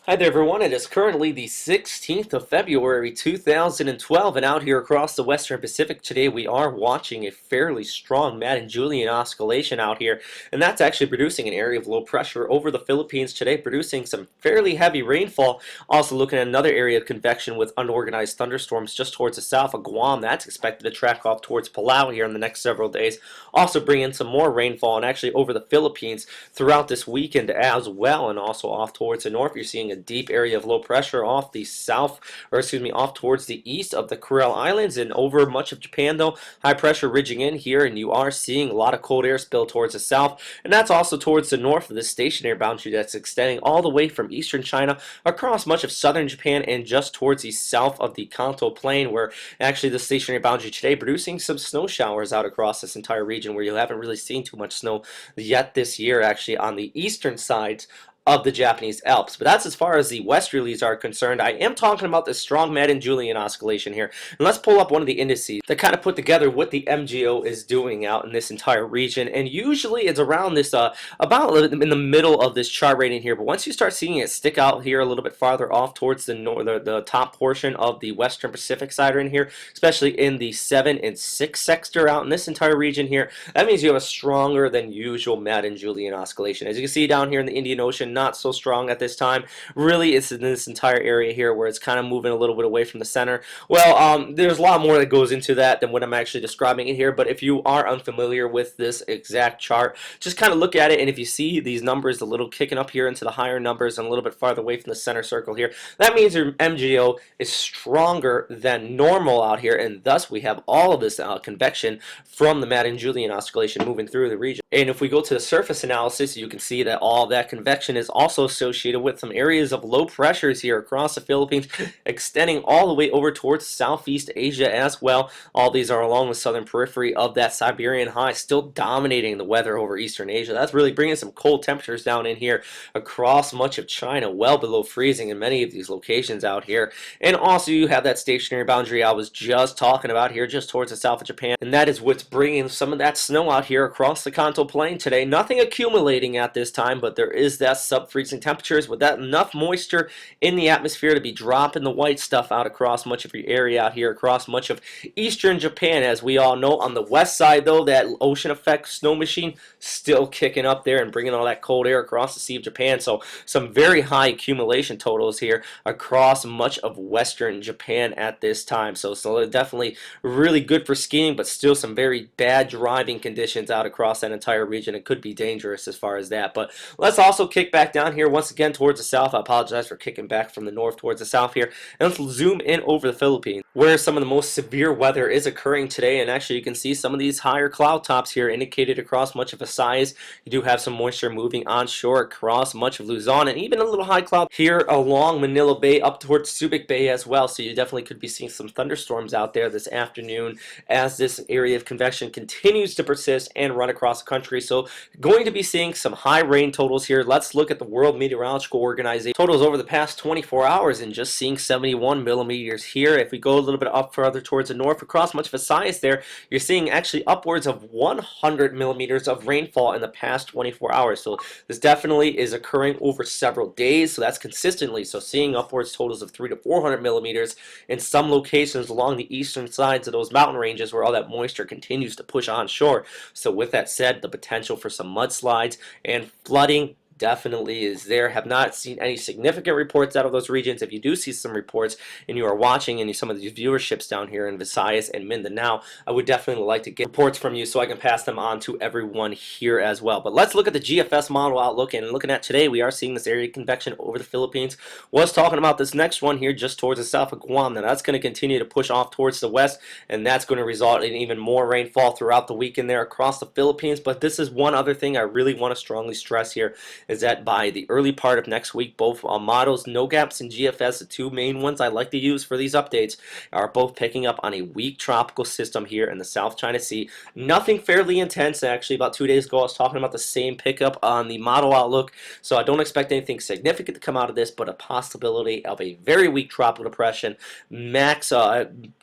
Hi there everyone, it is currently the 16th of February 2012 and out here across the Western Pacific today we are watching a fairly strong Madden-Julian oscillation out here, and that's actually producing an area of low pressure over the Philippines today, producing some fairly heavy rainfall. Also looking at another area of convection with unorganized thunderstorms just towards the south of Guam. That's expected to track off towards Palau here in the next several days, also bring in some more rainfall and actually over the Philippines throughout this weekend as well, and also off towards the north you're seeing a deep area of low pressure off the south, or excuse me, off towards the east of the Kuril Islands and over much of Japan though. High pressure ridging in here, and you are seeing a lot of cold air spill towards the south, and that's also towards the north of the stationary boundary that's extending all the way from eastern China across much of southern Japan and just towards the south of the Kanto Plain, where actually the stationary boundary today producing some snow showers out across this entire region where you haven't really seen too much snow yet this year, actually on the eastern side of the Japanese Alps. But that's as far as the westerlies are concerned. I am talking about this strong Madden-Julian oscillation here. And let's pull up one of the indices that kind of put together what the MGO is doing out in this entire region. And usually it's around this, about in the middle of this chart rating here. But once you start seeing it stick out here a little bit farther off towards the top portion of the Western Pacific side right here, especially in the 7 and 6 sector out in this entire region here, that means you have a stronger than usual Madden-Julian oscillation. As you can see down here in the Indian Ocean, not so strong at this time. Really, it's in this entire area here where it's kind of moving a little bit away from the center. Well, there's a lot more that goes into that than what I'm actually describing it here, but if you are unfamiliar with this exact chart, just kind of look at it, and if you see these numbers a little kicking up here into the higher numbers and a little bit farther away from the center circle here, that means your MGO is stronger than normal out here, and thus we have all of this convection from the Madden-Julian oscillation moving through the region. And if we go to the surface analysis, you can see that all that convection is also associated with some areas of low pressures here across the Philippines, extending all the way over towards Southeast Asia as well. All these are along the southern periphery of that Siberian high, still dominating the weather over Eastern Asia. That's really bringing some cold temperatures down in here across much of China, well below freezing in many of these locations out here. And also you have that stationary boundary I was just talking about here, just towards the south of Japan, and that is what's bringing some of that snow out here across the Kanto Plain today. Nothing accumulating at this time, but there is that sub-freezing temperatures with that enough moisture in the atmosphere to be dropping the white stuff out across much of your area out here across much of eastern Japan. As we all know, on the west side though, that ocean effect snow machine still kicking up there and bringing all that cold air across the Sea of Japan. So some very high accumulation totals here across much of western Japan at this time. So definitely really good for skiing, but still some very bad driving conditions out across that entire region. It could be dangerous as far as that. But let's also kick back down here once again towards the south. I apologize for kicking back from the north towards the south here. And let's zoom in over the Philippines, where some of the most severe weather is occurring today. And actually you can see some of these higher cloud tops here indicated across much of the size. You do have some moisture moving onshore across much of Luzon, and even a little high cloud here along Manila Bay up towards Subic Bay as well. So you definitely could be seeing some thunderstorms out there this afternoon as this area of convection continues to persist and run across the country. So going to be seeing some high rain totals here. Let's look at the World Meteorological Organization totals over the past 24 hours and just seeing 71 millimeters here. If we go a little bit up further towards the north across much of a size there, you're seeing actually upwards of 100 millimeters of rainfall in the past 24 hours. So this definitely is occurring over several days, so that's consistently. So seeing upwards totals of 300 to 400 millimeters in some locations along the eastern sides of those mountain ranges where all that moisture continues to push onshore. So with that said, the potential for some mudslides and flooding definitely is there. Have not seen any significant reports out of those regions. If you do see some reports and you are watching any some of these viewerships down here in Visayas and Mindanao, I would definitely like to get reports from you so I can pass them on to everyone here as well. But let's look at the GFS model outlook, and looking at today, we are seeing this area of convection over the Philippines. Was talking about this next one here just towards the south of Guam. Now that's going to continue to push off towards the west, and that's going to result in even more rainfall throughout the weekend there across the Philippines. But this is one other thing I really want to strongly stress here, is that by the early part of next week, both models, No Gaps and GFS, the two main ones I like to use for these updates, are both picking up on a weak tropical system here in the South China Sea. Nothing fairly intense. Actually, about 2 days ago, I was talking about the same pickup on the model outlook, so I don't expect anything significant to come out of this, but a possibility of a very weak tropical depression. Max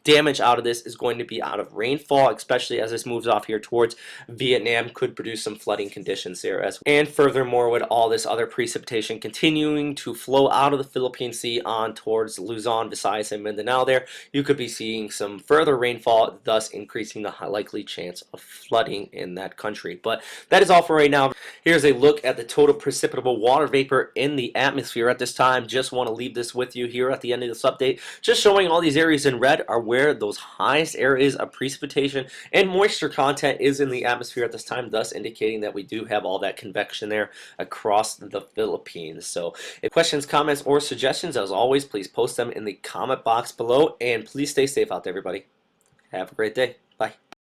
damage out of this is going to be out of rainfall, especially as this moves off here towards Vietnam. Could produce some flooding conditions there as well. And furthermore, would all this other precipitation continuing to flow out of the Philippine Sea on towards Luzon, Visayas, and Mindanao there, you could be seeing some further rainfall, thus increasing the likely chance of flooding in that country. But that is all for right now. Here's a look at the total precipitable water vapor in the atmosphere at this time. Just want to leave this with you here at the end of this update, just showing all these areas in red are where those highest areas of precipitation and moisture content is in the atmosphere at this time, thus indicating that we do have all that convection there across the Philippines. So if questions, comments, or suggestions, as always, please post them in the comment box below, and please stay safe out there, everybody. Have a great day. Bye.